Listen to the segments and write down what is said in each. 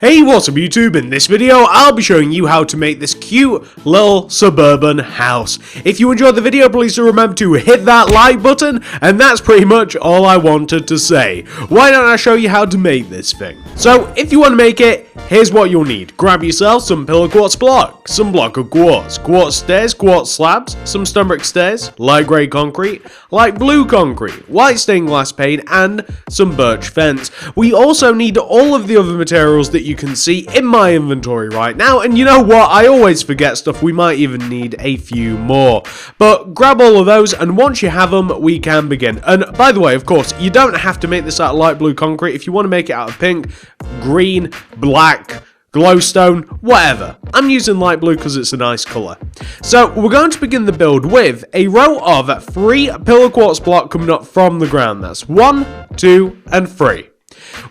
Hey, what's up YouTube? In this video, I'll be showing you how to make this cute little suburban house. If you enjoyed the video, please do remember to hit that like button, and that's pretty much all I wanted to say. Why don't I show you how to make this thing? So, if you want to make it, here's what you'll need. Grab yourself some pillar quartz block, some block of quartz, quartz stairs, quartz slabs, some stone brick stairs, light grey concrete, light blue concrete, white stained glass pane, and some birch fence. We also need all of the other materials that you can see in my inventory right now, and you know what, I always forget stuff. We might even need a few more, but grab all of those, and once you have them, we can begin. And by the way, of course, you don't have to make this out of light blue concrete. If you want to make it out of pink, green, black, glowstone, whatever. I'm using light blue because it's a nice colour. So we're going to begin the build with a row of 3 pillar quartz block coming up from the ground. That's 1, 2, and 3.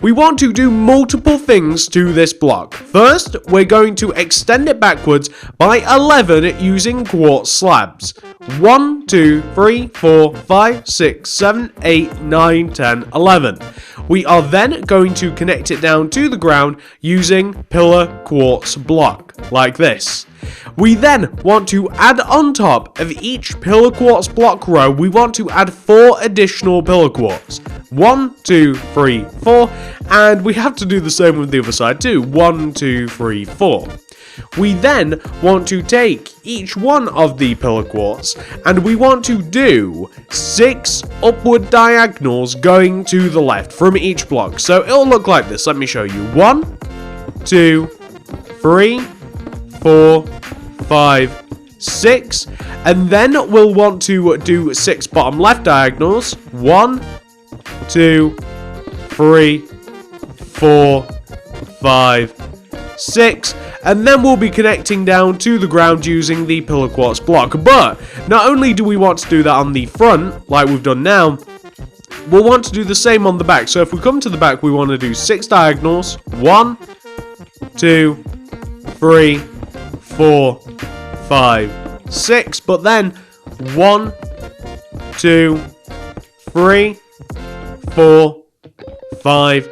We want to do multiple things to this block. First, we're going to extend it backwards by 11 using quartz slabs. 1, 2, 3, 4, 5, 6, 7, 8, 9, 10, 11. We are then going to connect it down to the ground using pillar quartz block, like this. We then want to add on top of each pillar quartz block row, we want to add 4 additional pillar quartz. 1, 2, 3, 4, and we have to do the same with the other side too. 1, 2, 3, 4. We then want to take each one of the pillar quartz and we want to do 6 upward diagonals going to the left from each block. So it'll look like this. Let me show you. 1, 2, 3, 4, 5, 6, and then we'll want to do 6 bottom left diagonals. 1, 2, 3, 4, 5, 6, and then we'll be connecting down to the ground using the pillar quartz block. But not only do we want to do that on the front, like we've done now, we'll want to do the same on the back. So if we come to the back, we want to do 6 diagonals. 1, 2, 3, 4, 5, 6, but then 1, 2, 3, 4, 5,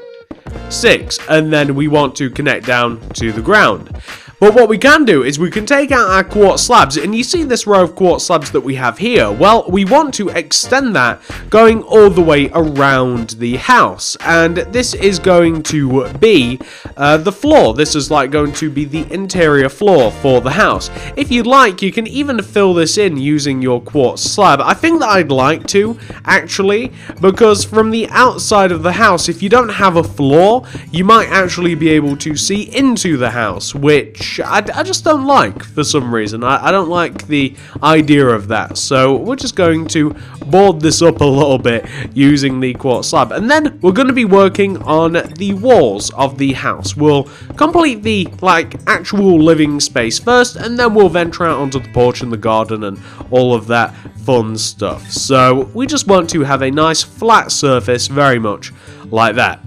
6, and then we want to connect down to the ground. But what we can do is we can take out our quartz slabs, and you see this row of quartz slabs that we have here. Well, we want to extend that going all the way around the house, and this is going to be the floor. This is like going to be the interior floor for the house. If you'd like, you can even fill this in using your quartz slab. I think that I'd like to, actually, because from the outside of the house, if you don't have a floor, you might actually be able to see into the house, which I just don't like for some reason. I don't like the idea of that. So we're just going to board this up a little bit using the quartz slab. And then we're going to be working on the walls of the house. We'll complete the actual living space first, and then we'll venture out onto the porch and the garden and all of that fun stuff. So we just want to have a nice flat surface, very much like that.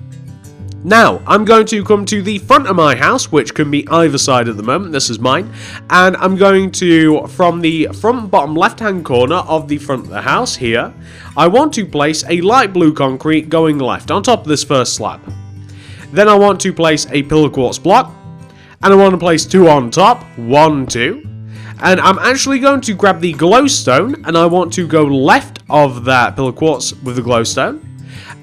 Now, I'm going to come to the front of my house, which can be either side at the moment. This is mine. And I'm going to, from the front bottom left-hand corner of the front of the house here, I want to place a light blue concrete going left on top of this first slab. Then I want to place a pillar quartz block. And I want to place 2 on top. 1, 2. And I'm actually going to grab the glowstone, and I want to go left of that pillar quartz with the glowstone.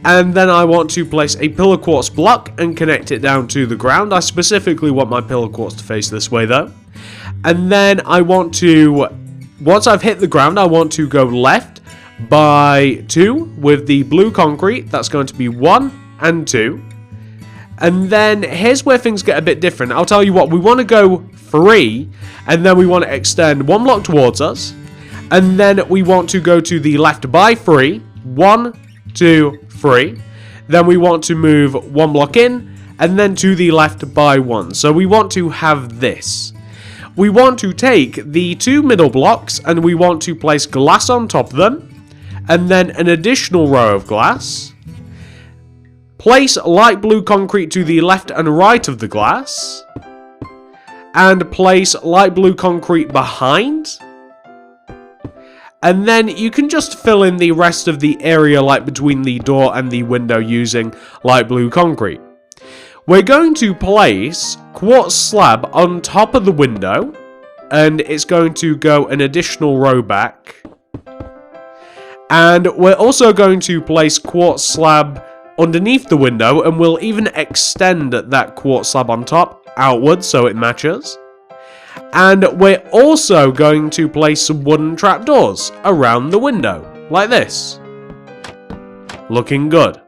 And then I want to place a pillar quartz block and connect it down to the ground. I specifically want my pillar quartz to face this way though. And then I want to, once I've hit the ground, I want to go left by 2 with the blue concrete. That's going to be 1 and 2. And then here's where things get a bit different. I'll tell you what, we want to go 3, and then we want to extend 1 block towards us. And then we want to go to the left by 3. 1, 2, 3. Then we want to move 1 block in, and then to the left by 1. So we want to have this. We want to take the 2 middle blocks, and we want to place glass on top of them, and then an additional row of glass. Place light blue concrete to the left and right of the glass, and place light blue concrete behind. And then you can just fill in the rest of the area, like between the door and the window, using light blue concrete. We're going to place quartz slab on top of the window, and it's going to go an additional row back. And we're also going to place quartz slab underneath the window, and we'll even extend that quartz slab on top outwards so it matches. And we're also going to place some wooden trapdoors around the window, like this. Looking good.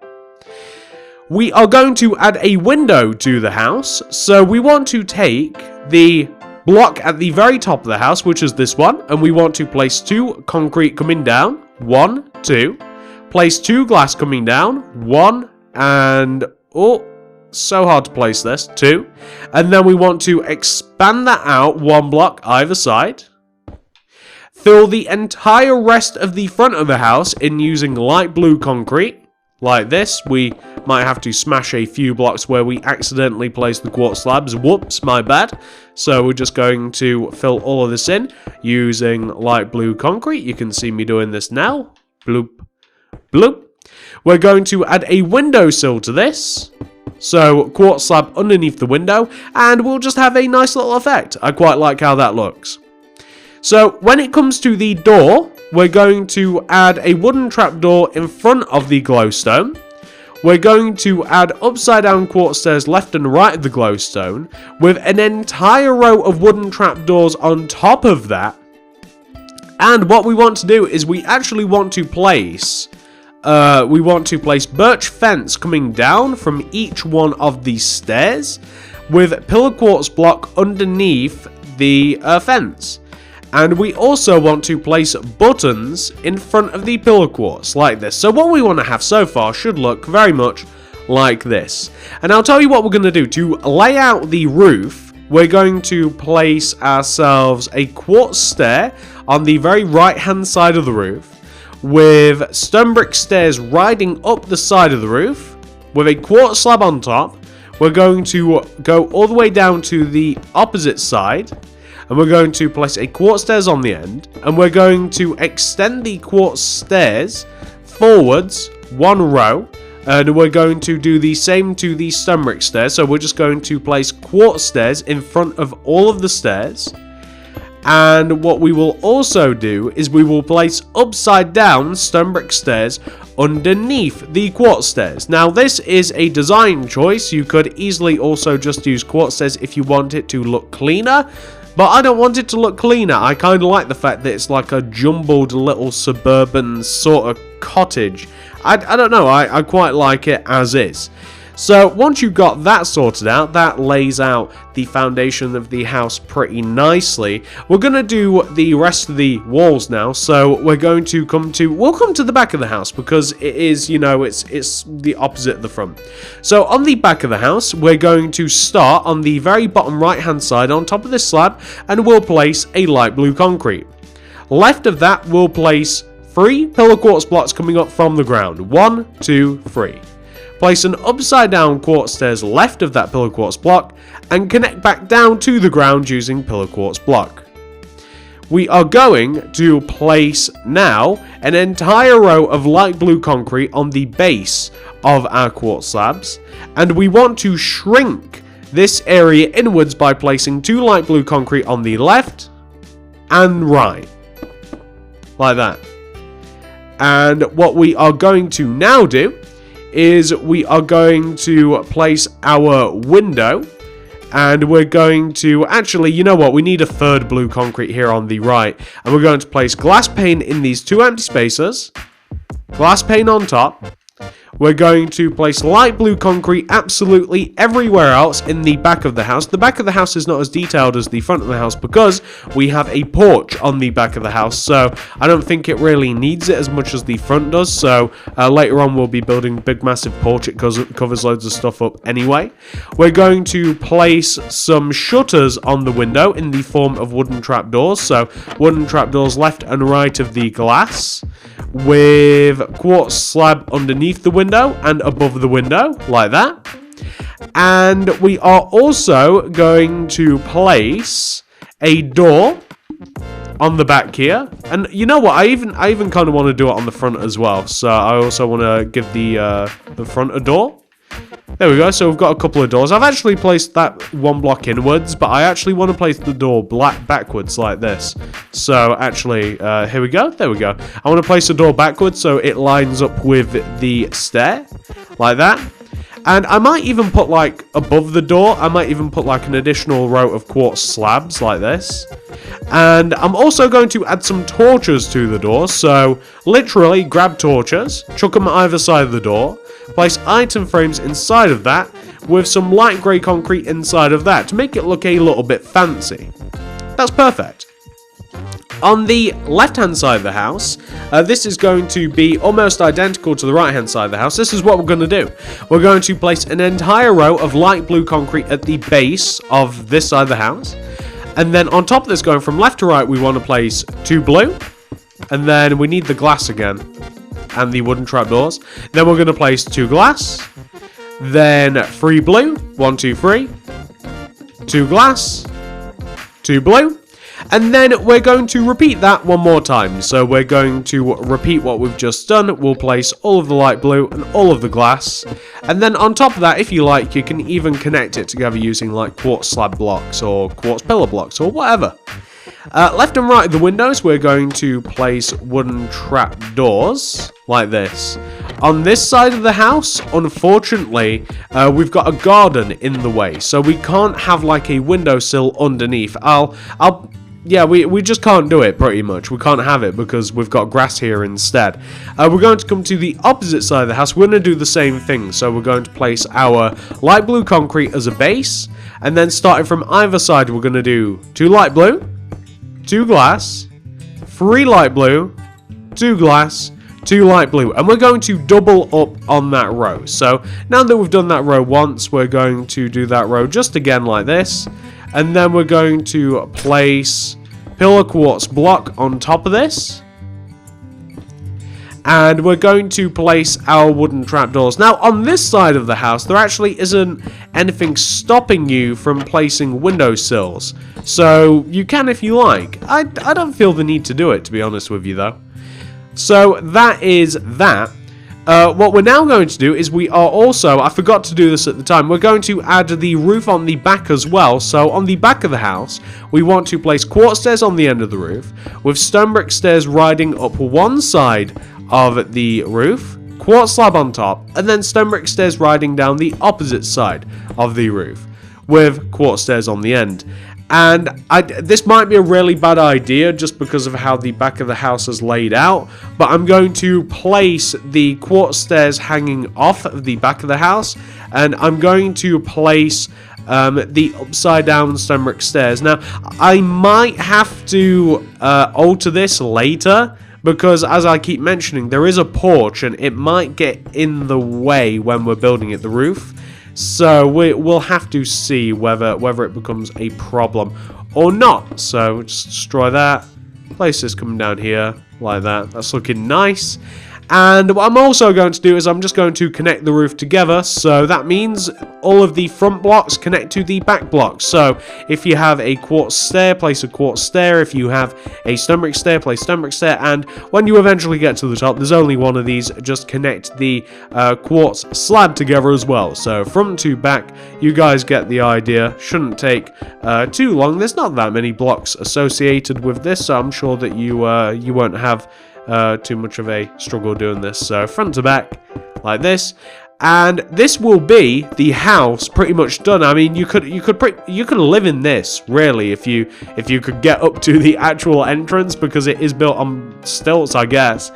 We are going to add a window to the house, so we want to take the block at the very top of the house, which is this one, and we want to place 2 concrete coming down, 1, 2, place 2 glass coming down, 1, and, oh, so hard to place this, 2, and then we want to expand that out 1 block either side, fill the entire rest of the front of the house in using light blue concrete, like this. We might have to smash a few blocks where we accidentally place the quartz slabs. Whoops, my bad. So we're just going to fill all of this in using light blue concrete. You can see me doing this now. Bloop, bloop. We're going to add a windowsill to this. So quartz slab underneath the window, and we'll just have a nice little effect. I quite like how that looks. So when it comes to the door, we're going to add a wooden trapdoor in front of the glowstone. We're going to add upside down quartz stairs left and right of the glowstone with an entire row of wooden trapdoors on top of that. And what we want to do is we actually want to place birch fence coming down from each one of these stairs with pillar quartz block underneath the fence. And we also want to place buttons in front of the pillar quartz, like this. So what we want to have so far should look very much like this. And I'll tell you what we're going to do. To lay out the roof, we're going to place ourselves a quartz stair on the very right-hand side of the roof, with stone brick stairs riding up the side of the roof, with a quartz slab on top. We're going to go all the way down to the opposite side, and we're going to place a quartz stairs on the end, and we're going to extend the quartz stairs forwards 1 row, and we're going to do the same to the stone brick stairs. So we're just going to place quartz stairs in front of all of the stairs. And what we will also do is we will place upside down stone brick stairs underneath the quartz stairs. Now this is a design choice. You could easily also just use quartz stairs if you want it to look cleaner. But I don't want it to look cleaner. I kind of like the fact that it's like a jumbled little suburban sort of cottage. I don't know, I quite like it as is. So once you've got that sorted out, that lays out the foundation of the house pretty nicely. We're going to do the rest of the walls now. So we're going to come to the back of the house, because it is, you know, it's the opposite of the front. So on the back of the house, we're going to start on the very bottom right hand side on top of this slab, and we'll place a light blue concrete. Left of that, we'll place 3 pillar quartz blocks coming up from the ground. 1, 2, 3. Place an upside down quartz stairs left of that pillar quartz block and connect back down to the ground using pillar quartz block. We are going to place now an entire row of light blue concrete on the base of our quartz slabs, and we want to shrink this area inwards by placing 2 light blue concrete on the left and right, like that. And what we are going to now do is we are going to place our window, and we're going to, actually, you know what, we need a 3rd blue concrete here on the right, and we're going to place glass pane in these 2 empty spaces, glass pane on top. We're going to place light blue concrete absolutely everywhere else in the back of the house. The back of the house is not as detailed as the front of the house because we have a porch on the back of the house. So I don't think it really needs it as much as the front does. So later on we'll be building a big massive porch. It covers loads of stuff up anyway. We're going to place some shutters on the window in the form of wooden trapdoors. So wooden trapdoors left and right of the glass, with quartz slab underneath the window and above the window, like that. And we are also going to place a door on the back here. And you know what, I even kind of want to do it on the front as well. So I also want to give the front a door. There we go, so we've got a couple of doors. I've actually placed that one block inwards, but I actually want to place the door backwards like this. So actually, here we go, there we go. I want to place the door backwards so it lines up with the stair, like that. And I might even put, like, above the door, I might even put, like, an additional row of quartz slabs, like this. And I'm also going to add some torches to the door, so literally grab torches, chuck them either side of the door, place item frames inside of that, with some light grey concrete inside of that, to make it look a little bit fancy. That's perfect. On the left-hand side of the house, this is going to be almost identical to the right-hand side of the house. This is what we're going to do. We're going to place an entire row of light blue concrete at the base of this side of the house. And then on top of this, going from left to right, we want to place 2 blue. And then we need the glass again. And the wooden trapdoors. Then we're going to place 2 glass. Then 3 blue. 1, 2, 3. 2 glass. 2 blue. And then we're going to repeat that one more time. So we're going to repeat what we've just done. We'll place all of the light blue and all of the glass. And then on top of that, if you like, you can even connect it together using like quartz slab blocks or quartz pillar blocks or whatever. Left and right of the windows, we're going to place wooden trap doors like this. On this side of the house, unfortunately, we've got a garden in the way. So we can't have like a windowsill underneath. Yeah, we just can't do it, pretty much. We can't have it because we've got grass here instead. We're going to come to the opposite side of the house. We're going to do the same thing. So we're going to place our light blue concrete as a base. And then starting from either side, we're going to do 2 light blue, 2 glass, 3 light blue, 2 glass, 2 light blue. And we're going to double up on that row. So now that we've done that row once, we're going to do that row just again like this. And then we're going to place pillar quartz block on top of this. And we're going to place our wooden trapdoors. Now, on this side of the house, there actually isn't anything stopping you from placing windowsills. So, you can if you like. I don't feel the need to do it, to be honest with you, though. So, that is that. What we're now going to do is we are also, I forgot to do this at the time, we're going to add the roof on the back as well. So on the back of the house, we want to place quartz stairs on the end of the roof, with stone brick stairs riding up one side of the roof, quartz slab on top, and then stone brick stairs riding down the opposite side of the roof, with quartz stairs on the end. And this might be a really bad idea just because of how the back of the house is laid out, but I'm going to place the quartz stairs hanging off of the back of the house, and I'm going to place the upside down stone brick stairs. Now, I might have to alter this later, because as I keep mentioning, there is a porch and it might get in the way when we're building at the roof. So we'll have to see whether it becomes a problem or not. So just destroy that. Place this coming down here like that. That's looking nice. And what I'm also going to do is I'm just going to connect the roof together. So that means all of the front blocks connect to the back blocks. So if you have a quartz stair, place a quartz stair. If you have a stone brick stair, place stone brick stair. And when you eventually get to the top, there's only one of these. Just connect the quartz slab together as well. So front to back, you guys get the idea. Shouldn't take too long. There's not that many blocks associated with this, so I'm sure that you won't have too much of a struggle doing this. So front to back like this, and this will be the house pretty much done. I mean, you could live in this really if you could get up to the actual entrance, because it is built on stilts, I guess.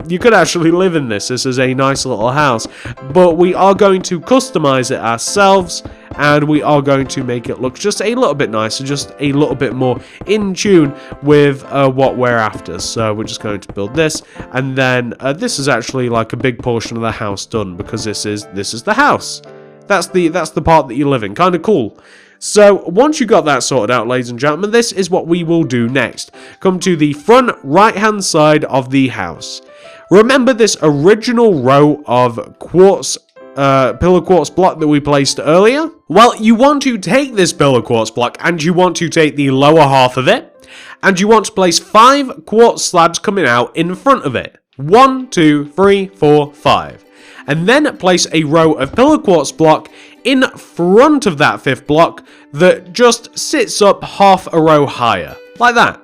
You could actually live in this. This is a nice little house, but we are going to customize it ourselves, and we are going to make it look just a little bit nicer, just a little bit more in tune with what we're after. So we're just going to build this, and then this is actually like a big portion of the house done, because this is the house. That's the part that you live in. Kind of cool. So once you got that sorted out, ladies and gentlemen, this is what we will do next. Come to the front right hand side of the house. Remember this original row of quartz pillar quartz block that we placed earlier? Well, you want to take this pillar quartz block and you want to take the lower half of it, and you want to place 5 quartz slabs coming out in front of it. 1, 2, 3, 4, 5. and then place a row of pillar quartz block in front of that 5th block that just sits up half a row higher, like that.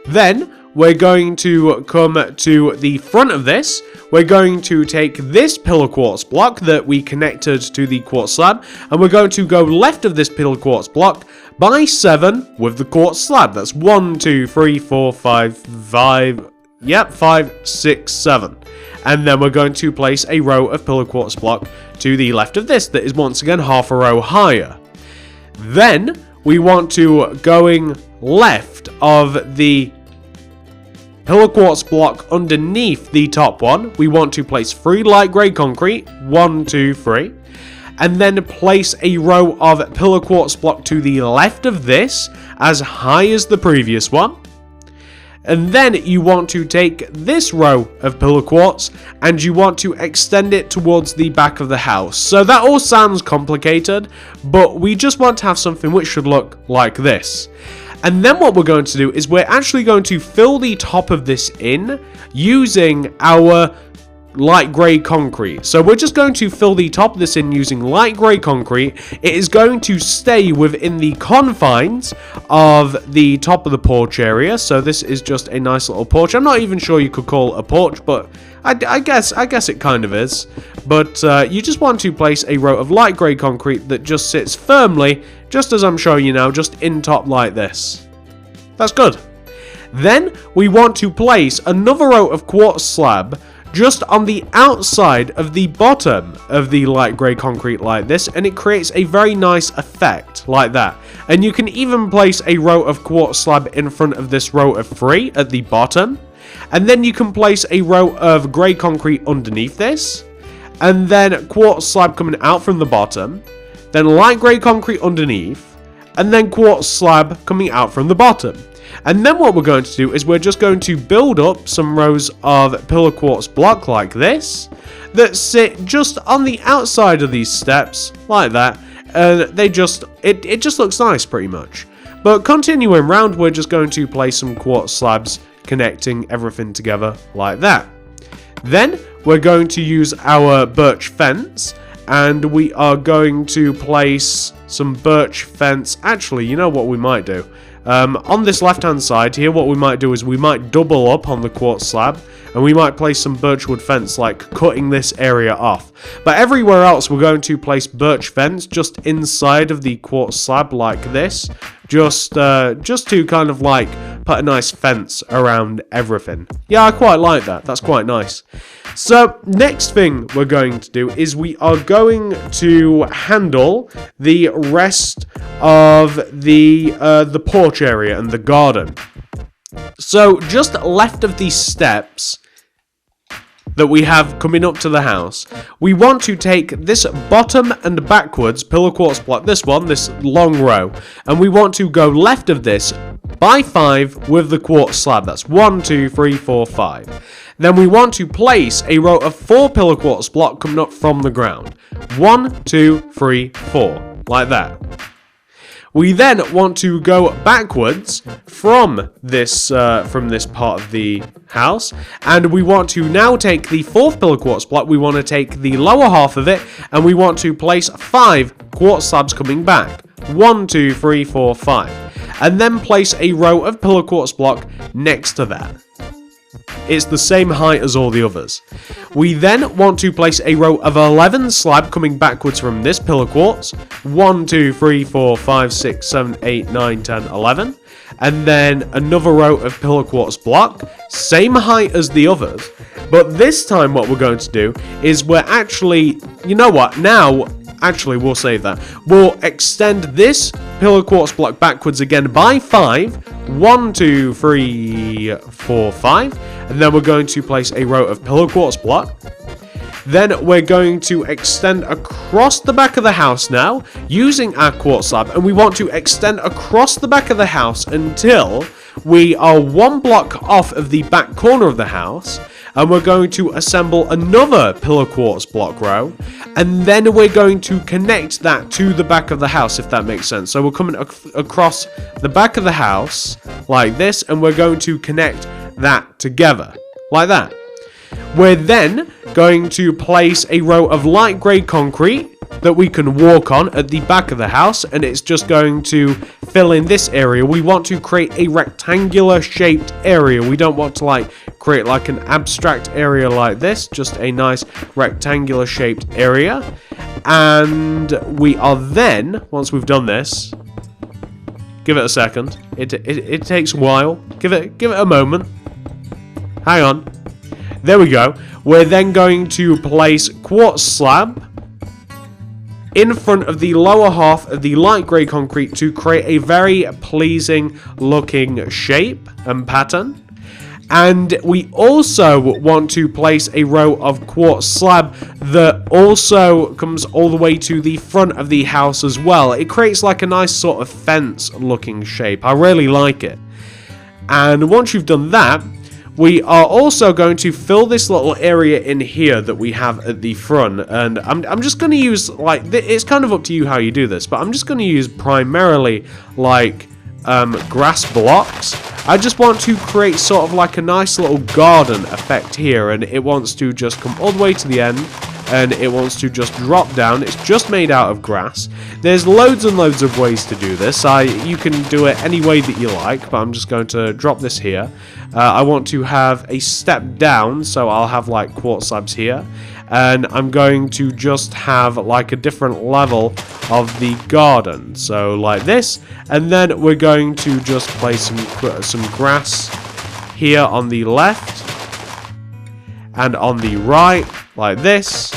Then we're going to come to the front of this. We're going to take this pillar quartz block that we connected to the quartz slab, and we're going to go left of this pillar quartz block by 7 with the quartz slab. That's 1, 2, 3, 4, 5, yep, 5, 6, 7. And then we're going to place a row of pillar quartz block to the left of this that is once again half a row higher. Then we want to, going left of the pillar quartz block underneath the top one, we want to place 3 light grey concrete, 1, 2, 3, and then place a row of pillar quartz block to the left of this, as high as the previous one. And then you want to take this row of pillar quartz and you want to extend it towards the back of the house. So that all sounds complicated, but we just want to have something which should look like this. And then what we're going to do is we're actually going to fill the top of this in using our light grey concrete. So we're just going to fill the top of this in using light grey concrete. It is going to stay within the confines of the top of the porch area. So this is just a nice little porch. I'm not even sure you could call it a porch, but I guess it kind of is. But you just want to place a row of light grey concrete that just sits firmly, just as I'm showing you now, just in top like this. That's good. Then we want to place another row of quartz slab just on the outside of the bottom of the light grey concrete like this, and it creates a very nice effect like that. And you can even place a row of quartz slab in front of this row of 3 at the bottom, and then you can place a row of grey concrete underneath this, and then quartz slab coming out from the bottom, then light grey concrete underneath, and then quartz slab coming out from the bottom. And then what we're going to do is we're just going to build up some rows of pillar quartz block like this that sit just on the outside of these steps like that, and they just it just looks nice pretty much. But continuing round, we're just going to place some quartz slabs connecting everything together like that. Then we're going to use our birch fence, and we are going to place some birch fence. Actually, you know what we might do? On this left hand side here, what we might do is we might double up on the quartz slab, and we might place some birchwood fence, like cutting this area off. But everywhere else we're going to place birch fence just inside of the quartz slab like this, just to kind of like put a nice fence around everything. Yeah, I quite like that. That's quite nice. So next thing we're going to do is we are going to handle the rest of the porch area and the garden. So just left of these steps that we have coming up to the house, we want to take this bottom and backwards pillar quartz block, this long row, and we want to go left of this by 5 with the quartz slab. That's 1, 2, 3, 4, 5. Then we want to place a row of 4 pillar quartz block coming up from the ground. 1, 2, 3, 4, like that. We then want to go backwards from this part of the house, and we want to now take the 4th pillar quartz block. We want to take the lower half of it, and we want to place 5 quartz slabs coming back. 1, 2, 3, 4, 5. And then place a row of pillar quartz block next to that. It's the same height as all the others. We then want to place a row of 11 slab coming backwards from this pillar quartz. 1, 2, 3, 4, 5, 6, 7, 8, 9, 10, 11. And then another row of pillar quartz block. Same height as the others. But this time what we're going to do is we're actually... You know what? Now... Actually, we'll save that. We'll extend this pillar quartz block backwards again by 5. 1, 2, 3, 4, 5. And then we're going to place a row of pillar quartz block. Then we're going to extend across the back of the house now using our quartz slab. And we want to extend across the back of the house until we are 1 block off of the back corner of the house. And we're going to assemble another pillar quartz block row. And then we're going to connect that to the back of the house, if that makes sense. So we're coming across the back of the house like this, and we're going to connect that together like that. We're then going to place a row of light grey concrete that we can walk on at the back of the house, and it's just going to fill in this area. We want to create a rectangular shaped area. We don't want to like create like an abstract area like this, just a nice rectangular shaped area. And we are then, once we've done this, give it a second. It takes a while. Give it a moment. Hang on. There we go. We're then going to place quartz slab in front of the lower half of the light grey concrete to create a very pleasing looking shape and pattern. And we also want to place a row of quartz slab that also comes all the way to the front of the house as well. It creates like a nice sort of fence looking shape. I really like it. And once you've done that, we are also going to fill this little area in here that we have at the front. And I'm just going to use, like, it's kind of up to you how you do this, but I'm just going to use primarily, like, grass blocks. I just want to create sort of like a nice little garden effect here, and it wants to just come all the way to the end, and it wants to just drop down. It's just made out of grass. There's loads and loads of ways to do this. You can do it any way that you like, but I'm just going to drop this here. I want to have a step down, so I'll have like quartz slabs here, and I'm going to just have like a different level of the garden, so like this. And then we're going to just place some grass here on the left and on the right, like this.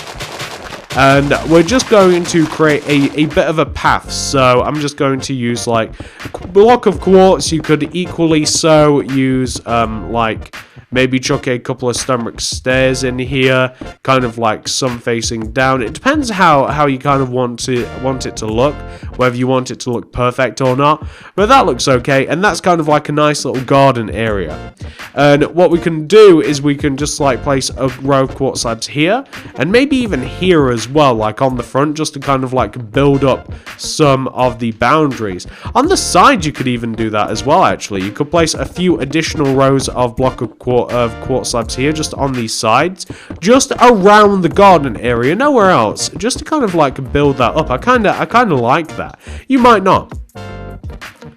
And we're just going to create a bit of a path. So I'm just going to use like a block of quartz. You could equally so use like maybe chuck a couple of stomach stairs in here, kind of like sun facing down. It depends how you kind of want it to look, whether you want it to look perfect or not. But that looks okay, and that's kind of like a nice little garden area. And what we can do is we can just like place a row of quartz slabs here, and maybe even here as well, like on the front, just to kind of like build up some of the boundaries. On the side, you could even do that as well, actually. You could place a few additional rows of block of quartz slabs here, just on these sides, just around the garden area, nowhere else, just to kind of like build that up. I kind of like that. You might not.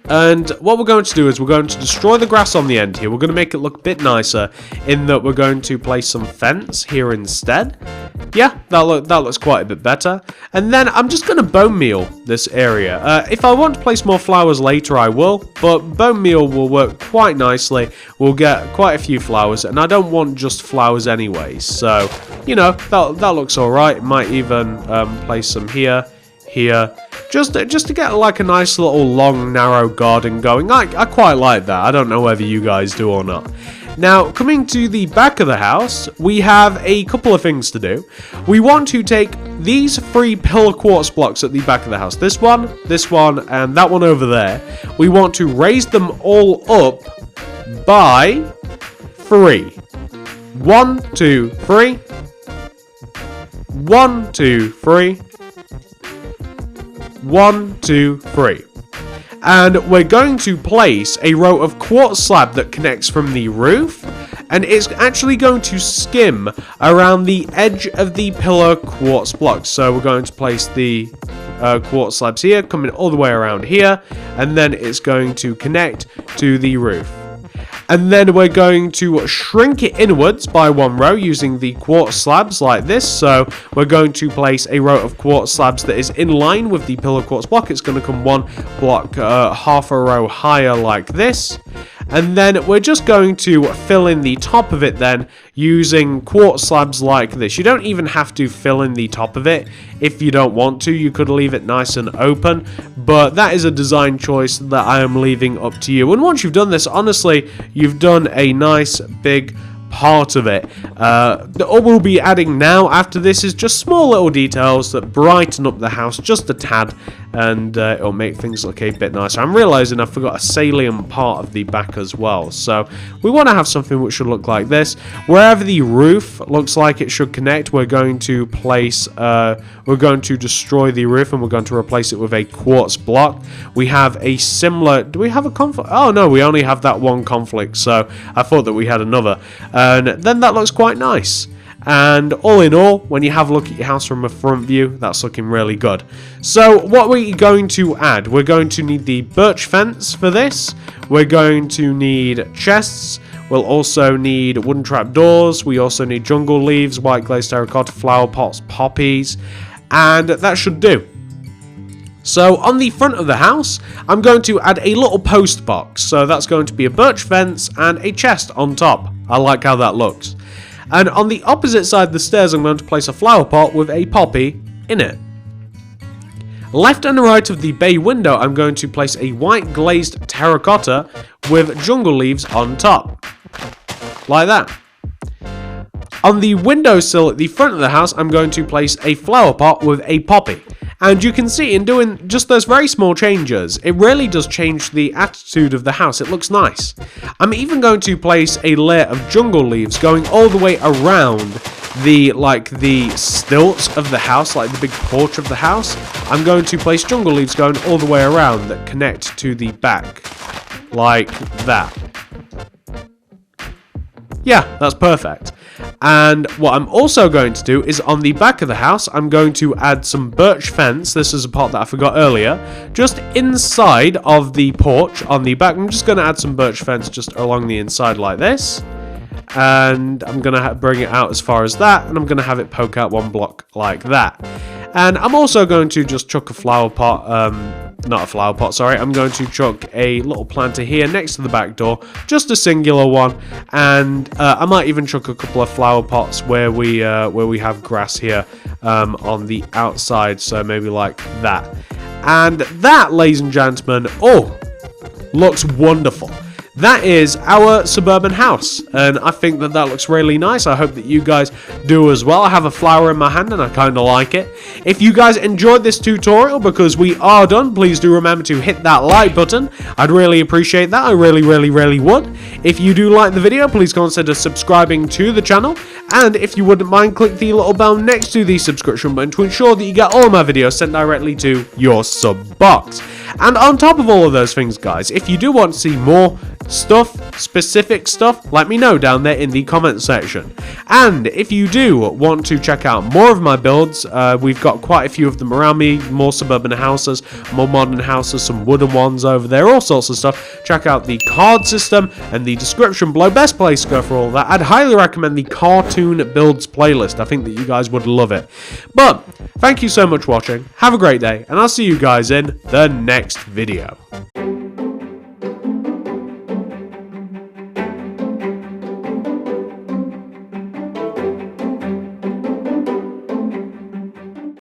And what we're going to do is we're going to destroy the grass on the end here. We're going to make it look a bit nicer in that we're going to place some fence here instead. Yeah, that looks quite a bit better. And then I'm just going to bone meal this area. If I want to place more flowers later, I will. But bone meal will work quite nicely. We'll get quite a few flowers. And I don't want just flowers anyway. So, you know, that looks alright. Might even place some here. Just to get like a nice little long narrow garden going. I quite like that. I don't know whether you guys do or not. Now, coming to the back of the house, we have a couple of things to do. We want to take these 3 pillar quartz blocks at the back of the house. This one, and that one over there. We want to raise them all up by 3. 1, 2, 3. 1, 2, 3. 1, 2, 3. And we're going to place a row of quartz slab that connects from the roof, and it's actually going to skim around the edge of the pillar quartz blocks. So we're going to place the quartz slabs here, coming all the way around here, and then it's going to connect to the roof. And then we're going to shrink it inwards by 1 row using the quartz slabs like this. So we're going to place a row of quartz slabs that is in line with the pillar quartz block. It's going to come 1 block, half a row higher like this. And then we're just going to fill in the top of it then using quartz slabs like this. You don't even have to fill in the top of it if you don't want to. You could leave it nice and open, but that is a design choice that I am leaving up to you. And once you've done this, honestly, you've done a nice big part of it. All we'll be adding now after this is just small little details that brighten up the house just a tad, and it'll make things look a bit nicer. I'm realizing I forgot a salient part of the back as well, so we want to have something which should look like this. Wherever the roof looks like it should connect, we're going to place we're going to destroy the roof, and we're going to replace it with a quartz block. We have a similar, do we have a conflict? Oh no, we only have that one conflict, so I thought that we had another. And then that looks quite nice. And all in all, when you have a look at your house from a front view, that's looking really good. So what we're going to add, we're going to need the birch fence for this. We're going to need chests. We'll also need wooden trapdoors. We also need jungle leaves, white glazed terracotta, flower pots, poppies, and that should do. So on the front of the house, I'm going to add a little post box. So that's going to be a birch fence and a chest on top. I like how that looks. And on the opposite side of the stairs, I'm going to place a flower pot with a poppy in it. Left and right of the bay window, I'm going to place a white glazed terracotta with jungle leaves on top. Like that. On the windowsill at the front of the house, I'm going to place a flower pot with a poppy. And you can see in doing just those very small changes, it really does change the attitude of the house. It looks nice. I'm even going to place a layer of jungle leaves going all the way around the stilts of the house, like the big porch of the house. I'm going to place jungle leaves going all the way around that connect to the back, like that. Yeah, that's perfect. And what I'm also going to do is on the back of the house, I'm going to add some birch fence. This is a part that I forgot earlier. Just inside of the porch on the back, I'm just going to add some birch fence just along the inside like this. And I'm going to bring it out as far as that, and I'm going to have it poke out one block like that. And I'm also going to just chuck a flower pot, not a flower pot, sorry. I'm going to chuck a little planter here next to the back door, just a singular one, and I might even chuck a couple of flower pots where we have grass here on the outside, so maybe like that. And that, ladies and gentlemen, looks wonderful. That is our suburban house, and I think that looks really nice. I hope that you guys do as well. I have a flower in my hand and I kind of like it. If you guys enjoyed this tutorial, because we are done, please do remember to hit that like button. I'd really appreciate that. I really would. If you do like the video, please consider subscribing to the channel, and if you wouldn't mind, click the little bell next to the subscription button to ensure that you get all my videos sent directly to your sub box. And on top of all of those things, guys, if you do want to see more specific stuff, let me know down there in the comment section. And if you do want to check out more of my builds, we've got quite a few of them around me, more suburban houses, more modern houses, some wooden ones over there, all sorts of stuff. Check out the card system and the description below. Best place to go for all that. I'd highly recommend the cartoon builds playlist. I think that you guys would love it. But thank you so much for watching. Have a great day, and I'll see you guys in the next video.